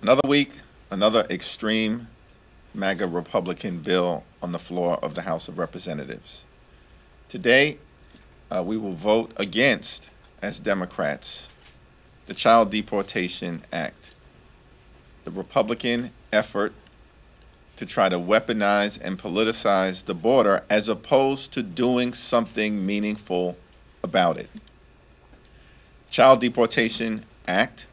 Another week, another extreme MAGA Republican bill on the floor of the House of Representatives. Today, we will vote against, as Democrats, the Child Deportation Act, the Republican effort to try to weaponize and politicize the border as opposed to doing something meaningful about it. Child Deportation Act,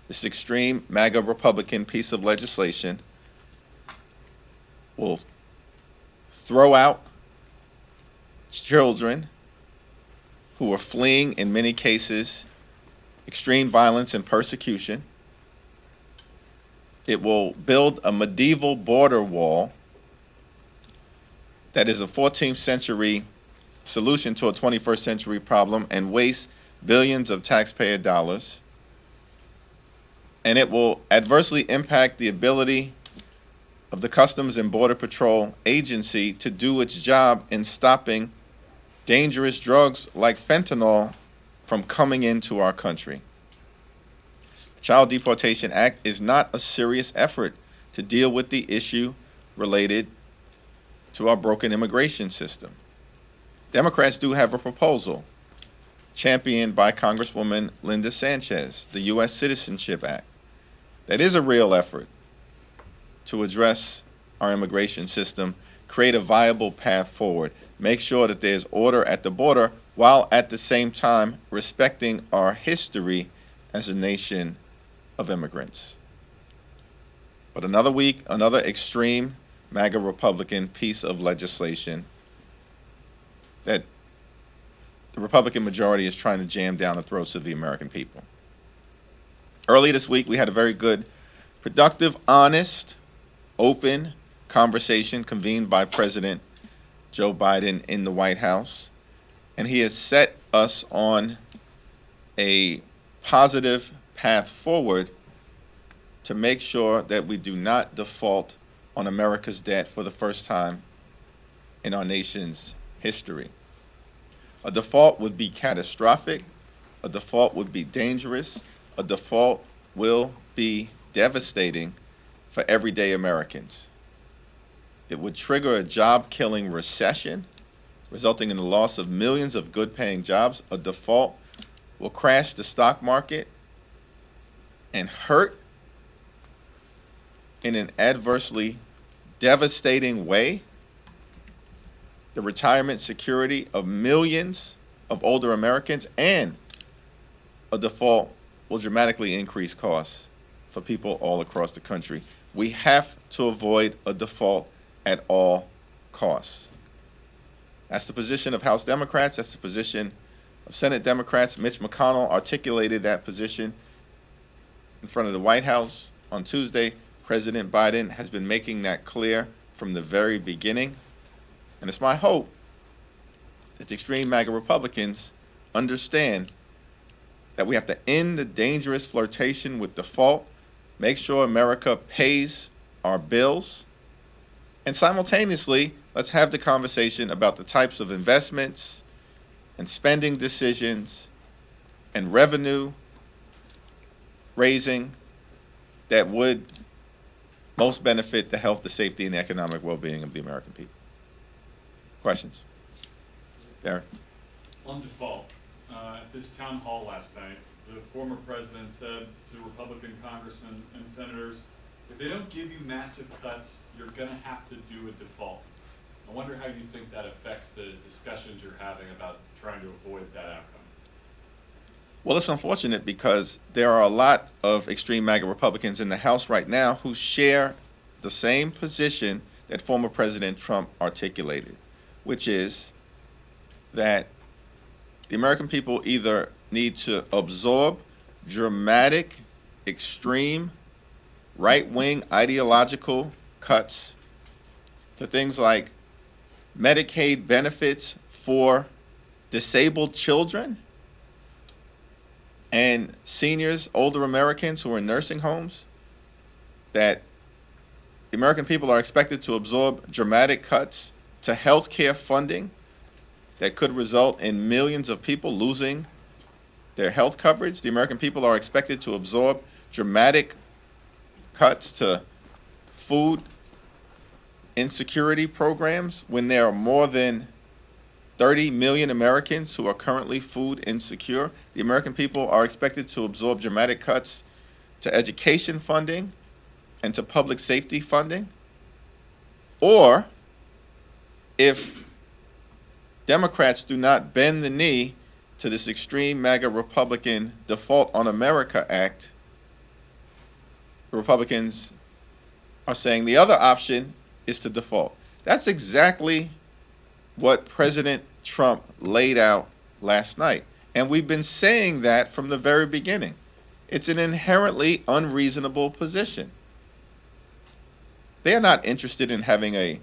this extreme MAGA Republican piece of legislation, will throw out children who are fleeing, in many cases, extreme violence and persecution. It will build a medieval border wall that is a 14th century solution to a 21st century problem and waste billions of taxpayer dollars. And it will adversely impact the ability of the Customs and Border Patrol agency to do its job in stopping dangerous drugs like fentanyl from coming into our country. The Child Deportation Act is not a serious effort to deal with the issue related to our broken immigration system. Democrats do have a proposal championed by Congresswoman Linda Sanchez, the U.S. Citizenship Act. That is a real effort to address our immigration system, create a viable path forward, make sure that there's order at the border while at the same time respecting our history as a nation of immigrants. But another week, another extreme MAGA Republican piece of legislation that the Republican majority is trying to jam down the throats of the American people. Early this week, we had a very good, productive, honest, open conversation convened by President Joe Biden in the White House, and he has set us on a positive path forward to make sure that we do not default on America's debt for the first time in our nation's history. A default would be catastrophic, a default would be dangerous, a default will be devastating for everyday Americans. It would trigger a job-killing recession, resulting in the loss of millions of good-paying jobs. A default will crash the stock market and hurt in an adversely devastating way the retirement security of millions of older Americans, and a default will dramatically increase costs for people all across the country. We have to avoid a default at all costs. That's the position of House Democrats. That's the position of Senate Democrats. Mitch McConnell articulated that position in front of the White House on Tuesday. President Biden has been making that clear from the very beginning. And it's my hope that the extreme MAGA Republicans understand that we have to end the dangerous flirtation with default, make sure America pays our bills, and simultaneously, let's have the conversation about the types of investments and spending decisions and revenue raising that would most benefit the health, the safety, and the economic well-being of the American people. Questions? Darren? On default, at this town hall last night, the former president said to Republican congressmen and senators, if they don't give you massive cuts, you're going to have to do a default. I wonder how you think that affects the discussions you're having about trying to avoid that outcome. Well, it's unfortunate because there are a lot of extreme MAGA Republicans in the House right now who share the same position that former President Trump articulated, which is that the American people either need to absorb dramatic, extreme, right-wing ideological cuts to things like Medicaid benefits for disabled children and seniors, older Americans who are in nursing homes, that the American people are expected to absorb dramatic cuts to health care funding that could result in millions of people losing their health coverage. The American people are expected to absorb dramatic cuts to food insecurity programs when there are more than 30 million Americans who are currently food insecure. The American people are expected to absorb dramatic cuts to education funding and to public safety funding. Or if Democrats do not bend the knee to this extreme MAGA Republican Default on America Act, the Republicans are saying the other option is to default. That's exactly what President Trump laid out last night. And we've been saying that from the very beginning. It's an inherently unreasonable position. They are not interested in having a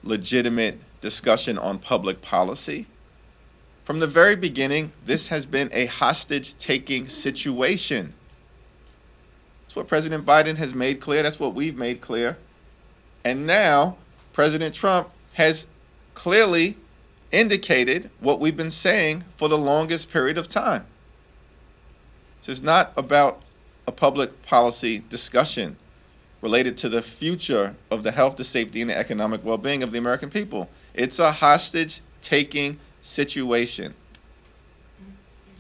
legitimate discussion on public policy. From the very beginning, this has been a hostage-taking situation. That's what President Biden has made clear. That's what we've made clear. And now, President Trump has clearly indicated what we've been saying for the longest period of time. This is not about a public policy discussion related to the future of the health, the safety, and the economic well-being of the American people. It's a hostage-taking situation.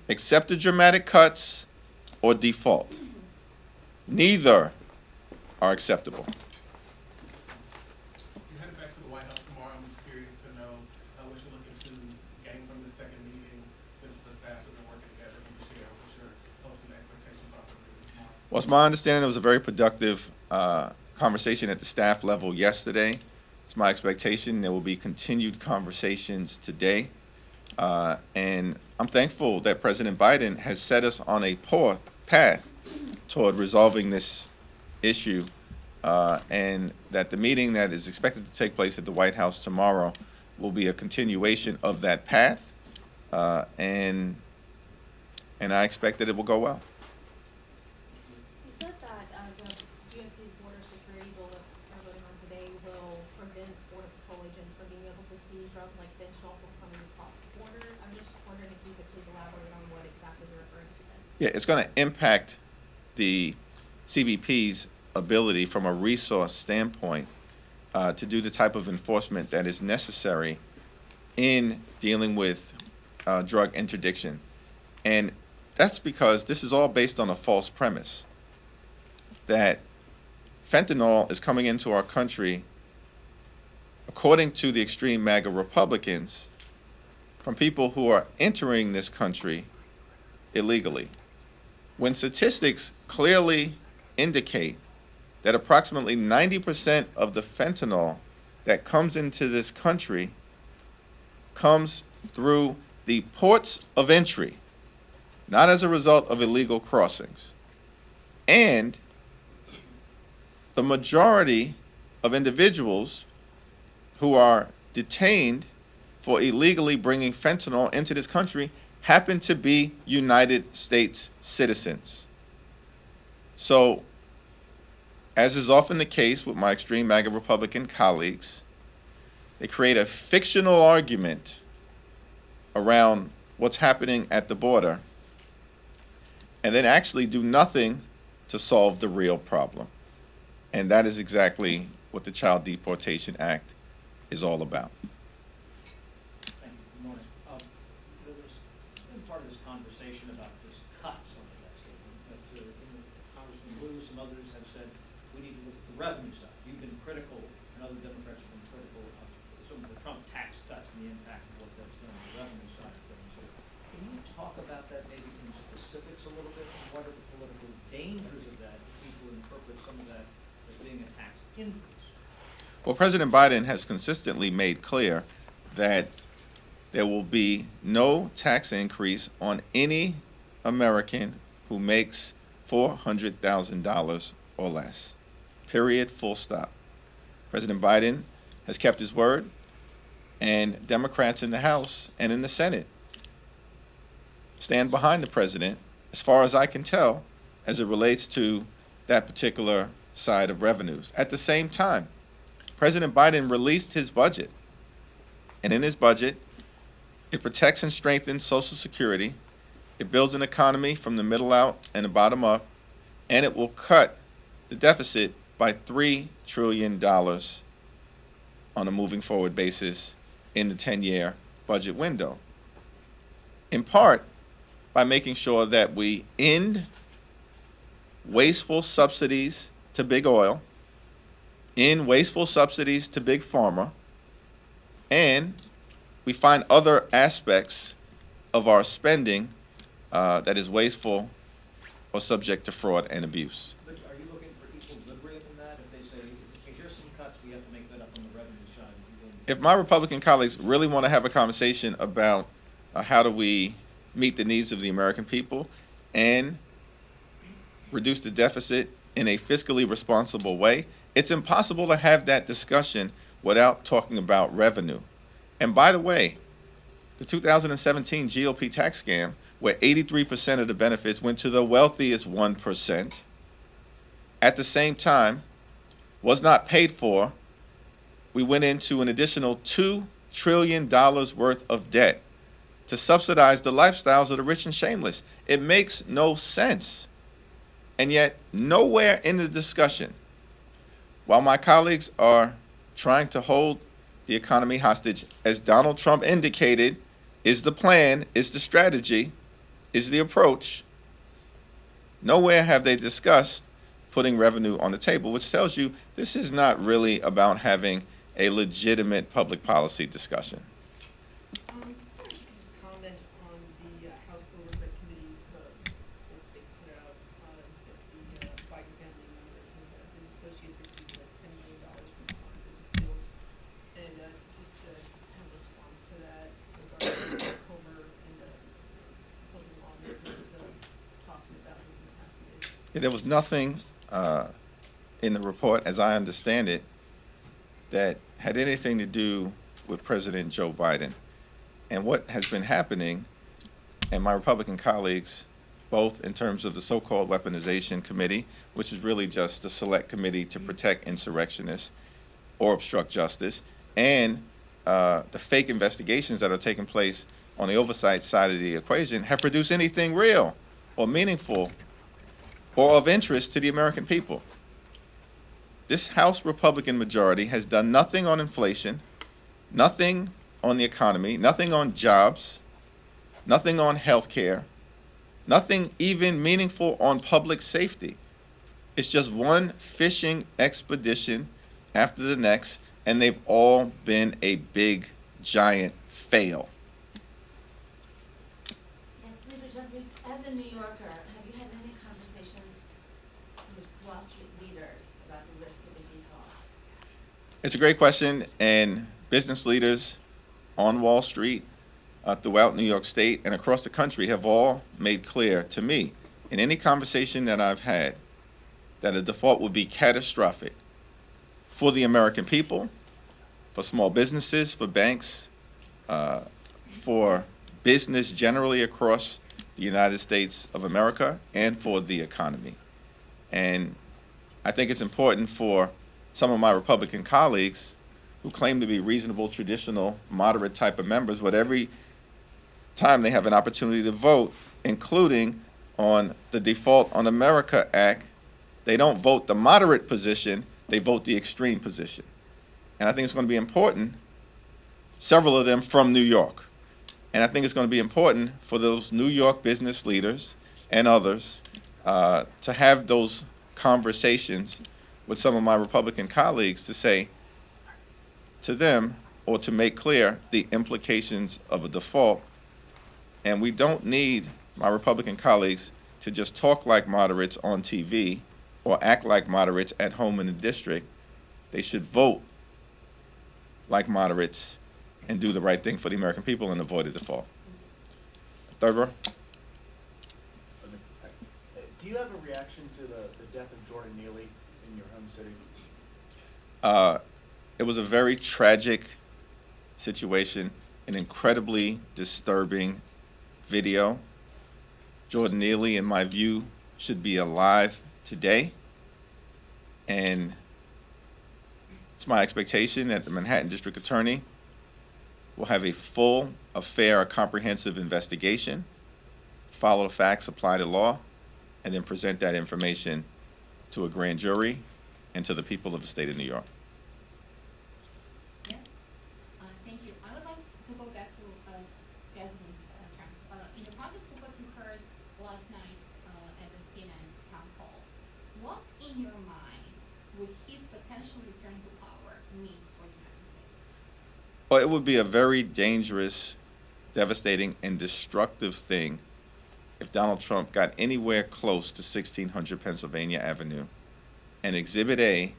Accept the dramatic cuts or default. Neither are acceptable. You're headed back to the White House tomorrow. I'm just curious to know what you're looking to gain from the second meeting since the staffs have been working together. Can you share what your hopes and expectations are for the meeting tomorrow? Well, it's my understanding it was a very productive conversation at the staff level yesterday. It's my expectation there will be continued conversations today. And I'm thankful that President Biden has set us on a path toward resolving this issue, and that the meeting that is expected to take place at the White House tomorrow will be a continuation of that path, and I expect that it will go well. You said that the GOP's border security bill that we're voting on today will prevent Border Patrol agents from being able to seize drugs like fentanyl from coming across the border. I'm just wondering if you could please elaborate on what exactly you're referring to then. Yeah, it's going to impact the CBP's ability from a resource standpoint to do the type of enforcement that is necessary in dealing with drug interdiction. And that's because this is all based on a false premise that fentanyl is coming into our country, according to the extreme MAGA Republicans, from people who are entering this country illegally. When statistics clearly indicate that approximately 90% of the fentanyl that comes into this country comes through the ports of entry, not as a result of illegal crossings. And the majority of individuals who are detained for illegally bringing fentanyl into this country happen to be United States citizens. So, as is often the case with my extreme MAGA Republican colleagues, they create a fictional argument around what's happening at the border and then actually do nothing to solve the real problem. And that is exactly what the Child Deportation Act is all about. Thank you. Good morning. There was been part of this conversation about this cuts on the debt statement. That Congressman Lewis and others have said we need to look at the revenue side. You've been critical, and other Democrats have been critical of some of the Trump tax cuts and the impact of what that's done on the revenue side of things. So can you talk about that maybe in specifics a little bit? And what are the political dangers of that if people interpret some of that as being a tax increase? Well, President Biden has consistently made clear that there will be no tax increase on any American who makes $400,000 or less. Period, full stop. President Biden has kept his word, and Democrats in the House and in the Senate stand behind the president, as far as I can tell, as it relates to that particular side of revenues. At the same time, President Biden released his budget, and in his budget, it protects and strengthens Social Security, it builds an economy from the middle out and the bottom up, and it will cut the deficit by $3 trillion on a moving forward basis in the 10-year budget window. In part, by making sure that we end wasteful subsidies to big oil, end wasteful subsidies to big pharma, and we find other aspects of our spending that is wasteful or subject to fraud and abuse. But are you looking for equilibrium in that? If they say, okay, here's some cuts, we have to make that up on the revenue side. If my Republican colleagues really want to have a conversation about how do we meet the needs of the American people and reduce the deficit in a fiscally responsible way, it's impossible to have that discussion without talking about revenue. And by the way, the 2017 GOP tax scam, where 83% of the benefits went to the wealthiest 1%, at the same time was not paid for. We went into an additional $2 trillion worth of debt to subsidize the lifestyles of the rich and shameless. It makes no sense. And yet, nowhere in the discussion, while my colleagues are trying to hold the economy hostage, as Donald Trump indicated, is the plan, is the strategy, is the approach, nowhere have they discussed putting revenue on the table, which tells you this is not really about having a legitimate public policy discussion. Just comment on the House Oversight Committee's what they put out that the Biden family members and his associates received like $10 million from foreign business deals, and just to have a response to that regarding Comer and the proposing law that was talking about this in the past few days. Yeah, there was nothing in the report, as I understand it, that had anything to do with President Joe Biden. And what has been happening, and my Republican colleagues, both in terms of the so-called weaponization committee, which is really just a select committee to protect insurrectionists or obstruct justice, and the fake investigations that are taking place on the oversight side of the equation, have produced anything real or meaningful or of interest to the American people. This House Republican majority has done nothing on inflation, nothing on the economy, nothing on jobs, nothing on health care, nothing even meaningful on public safety. It's just one fishing expedition after the next, and they've all been a big, giant fail. Yes, Leader Jeffries, as a New Yorker, have you had any conversation with Wall Street leaders about the risk of a default? It's a great question, and business leaders on Wall Street, throughout New York State and across the country have all made clear to me in any conversation that I've had that a default would be catastrophic for the American people, for small businesses, for banks, for business generally across the United States of America, and for the economy. And I think it's important for some of my Republican colleagues who claim to be reasonable, traditional, moderate type of members, but every time they have an opportunity to vote, including on the Default on America Act, they don't vote the moderate position, they vote the extreme position. And I think it's going to be important, several of them from New York. And I think it's going to be important for those New York business leaders and others to have those conversations with some of my Republican colleagues to say to them, or to make clear the implications of a default. And we don't need my Republican colleagues to just talk like moderates on TV or act like moderates at home in the district. They should vote like moderates and do the right thing for the American people and avoid a default. Third row. Do you have a reaction to the death of Jordan Neely in your home city? It was a very tragic situation, an incredibly disturbing video. Jordan Neely, in my view, should be alive today. And it's my expectation that the Manhattan District Attorney will have a full, a fair, a comprehensive investigation, follow the facts, apply the law, and then present that information to a grand jury, and to the people of the state of New York. Yeah. Thank you. I would like to go back to President Trump. In the context of what you heard last night at the CNN town hall, what in your mind would his potential return to power mean for the United States? Well, it would be a very dangerous, devastating, and destructive thing if Donald Trump got anywhere close to 1600 Pennsylvania Avenue and Exhibit A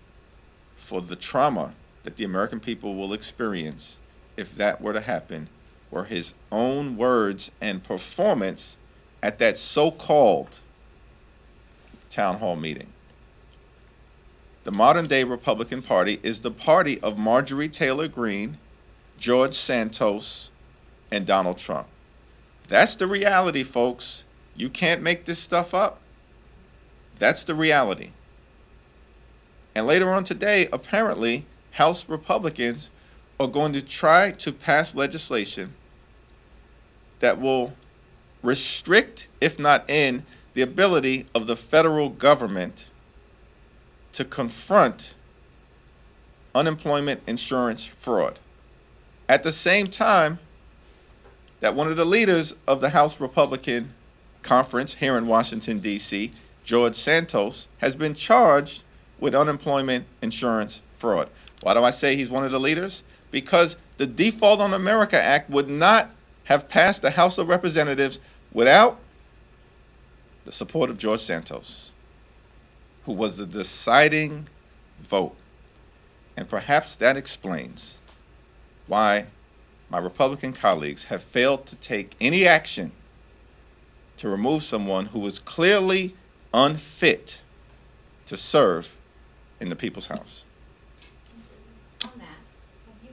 for the trauma that the American people will experience if that were to happen were his own words and performance at that so-called town hall meeting. The modern-day Republican Party is the party of Marjorie Taylor Greene, George Santos, and Donald Trump. That's the reality, folks. You can't make this stuff up. That's the reality. And later on today, apparently, House Republicans are going to try to pass legislation that will restrict, if not end, the ability of the federal government to confront unemployment insurance fraud. At the same time that one of the leaders of the House Republican Conference here in Washington, D.C., George Santos, has been charged with unemployment insurance fraud. Why do I say he's one of the leaders? Because the Default on America Act would not have passed the House of Representatives without the support of George Santos, who was the deciding vote. And perhaps that explains why my Republican colleagues have failed to take any action to remove someone who is clearly unfit to serve in the People's House. On that, you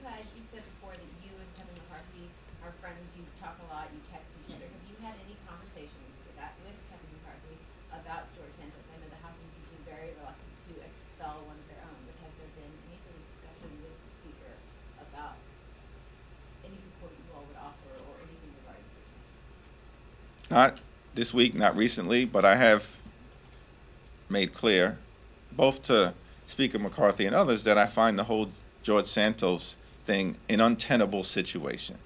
said before that you and Kevin McCarthy are friends, you talk a lot, you text each other. Have you had any conversations with Kevin McCarthy about George Santos? I know the House is usually very reluctant to expel one of their own, but has there been any sort of discussion with the Speaker about any support you all would offer or anything regarding George Santos? Not this week, not recently, but I have made clear, both to Speaker McCarthy and others, that I find the whole George Santos thing an untenable situation.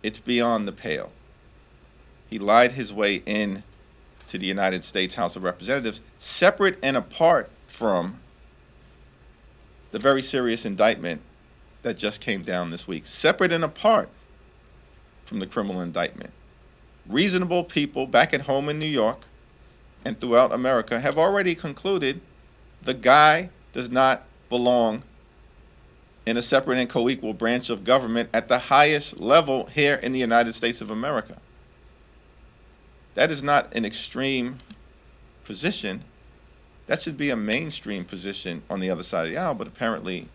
It's beyond the pale. He lied his way in to the United States House of Representatives, separate and apart from the very serious indictment that just came down this week, separate and apart from the criminal indictment. Reasonable people back at home in New York and throughout America have already concluded the guy does not belong in a separate and co-equal branch of government at the highest level here in the United States of America. That is not an extreme position. That should be a mainstream position on the other side of the aisle, but apparently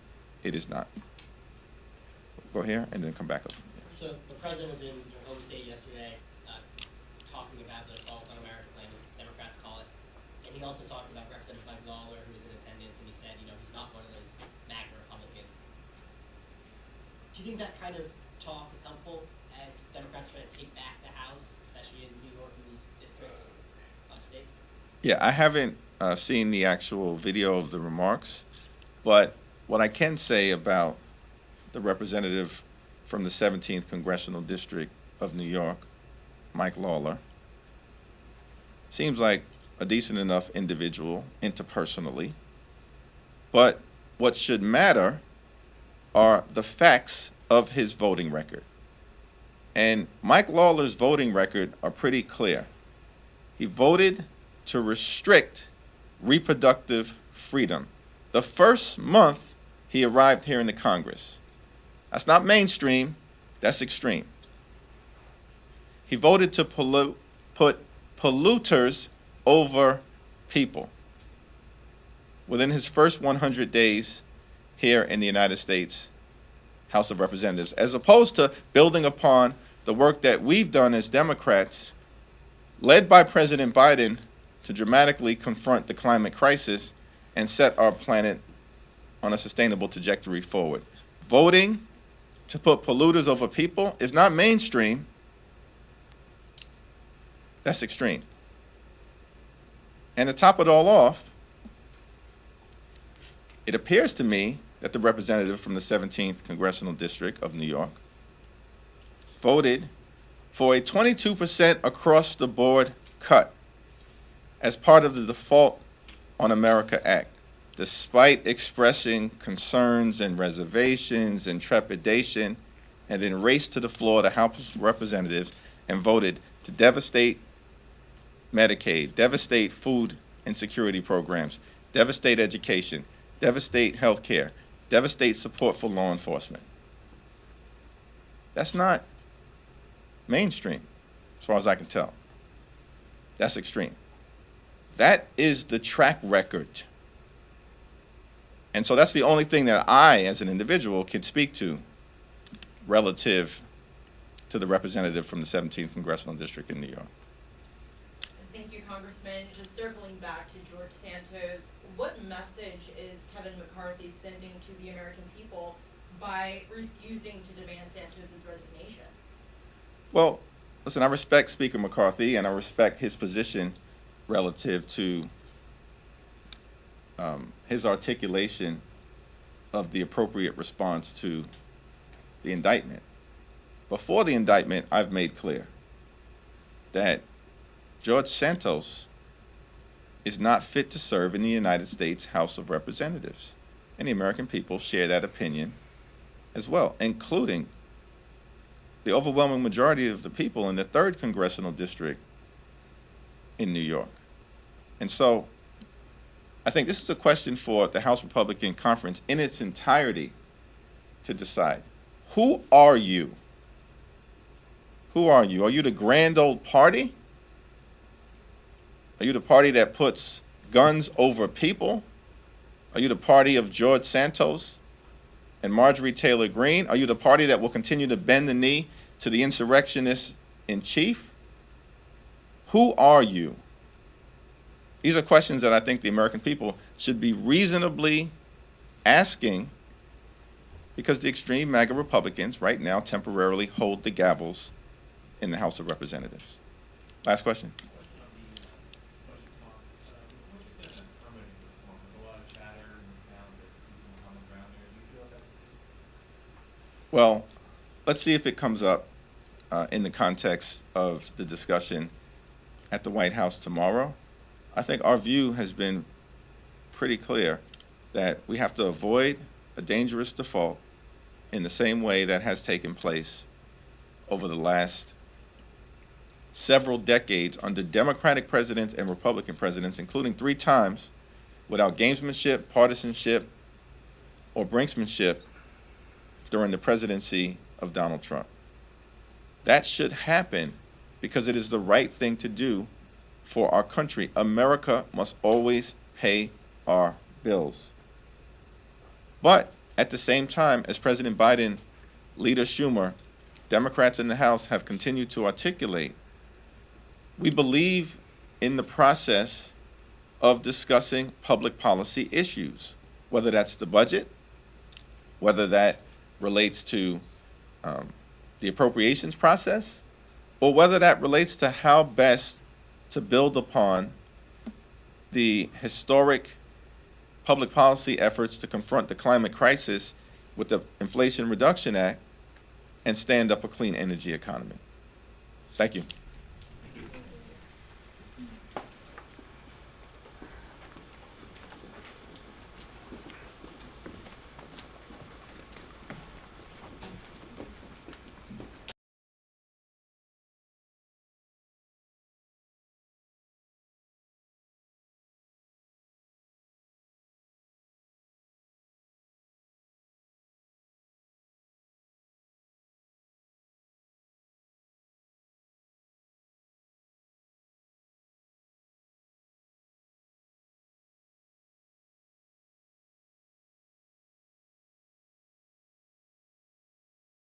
it is not. Go here and then come back up. So the president was in your home state yesterday talking about the Assault on America plan, as Democrats call it. And he also talked about Representative Mike Lawler, who was in attendance, and he said, he's not one of those MAGA Republicans. Do you think that kind of talk is helpful as Democrats try to take back the House, especially in New York and these districts upstate? Yeah, I haven't seen the actual video of the remarks, but what I can say about the representative from the 17th Congressional District of New York, Mike Lawler, seems like a decent enough individual interpersonally, but what should matter are the facts of his voting record. And Mike Lawler's voting record are pretty clear. He voted to restrict reproductive freedom the first month he arrived here in the Congress. That's not mainstream, that's extreme. He voted to put polluters over people within his first 100 days here in the United States House of Representatives, as opposed to building upon the work that we've done as Democrats, led by President Biden, to dramatically confront the climate crisis and set our planet on a sustainable trajectory forward. Voting to put polluters over people is not mainstream, that's extreme. And to top it all off, it appears to me that the representative from the 17th Congressional District of New York voted for a 22% across-the-board cut as part of the Default on America Act, despite expressing concerns and reservations and trepidation, and then raced to the floor of the House of Representatives and voted to devastate Medicaid, devastate food insecurity programs, devastate education, devastate health care, devastate support for law enforcement. That's not mainstream, as far as I can tell. That's extreme. That is the track record. And so that's the only thing that I, as an individual, can speak to relative to the representative from the 17th Congressional District in New York. Thank you, Congressman. Just circling back to George Santos, what message is Kevin McCarthy sending to the American people by refusing to demand Santos's resignation? Well, listen, I respect Speaker McCarthy, and I respect his position relative to his articulation of the appropriate response to the indictment. Before the indictment, I've made clear that George Santos is not fit to serve in the United States House of Representatives. And the American people share that opinion as well, including the overwhelming majority of the people in the 3rd Congressional District in New York. And so I think this is a question for the House Republican Conference in its entirety to decide. Who are you? Who are you? Are you the grand old party? Are you the party that puts guns over people? Are you the party of George Santos and Marjorie Taylor Greene? Are you the party that will continue to bend the knee to the insurrectionists in chief? Who are you? These are questions that I think the American people should be reasonably asking, because the extreme MAGA Republicans right now temporarily hold the gavels in the House of Representatives. Last question. Well, let's see if it comes up in the context of the discussion at the White House tomorrow. I think our view has been pretty clear that we have to avoid a dangerous default in the same way that has taken place over the last several decades under Democratic presidents and Republican presidents, including 3 times, without gamesmanship, partisanship, or brinksmanship during the presidency of Donald Trump. That should happen because it is the right thing to do for our country. America must always pay our bills. But at the same time, as President Biden, Leader Schumer, Democrats in the House have continued to articulate, we believe in the process of discussing public policy issues, whether that's the budget, whether that relates to the appropriations process, or whether that relates to how best to build upon the historic public policy efforts to confront the climate crisis with the Inflation Reduction Act and stand up a clean energy economy. Thank you.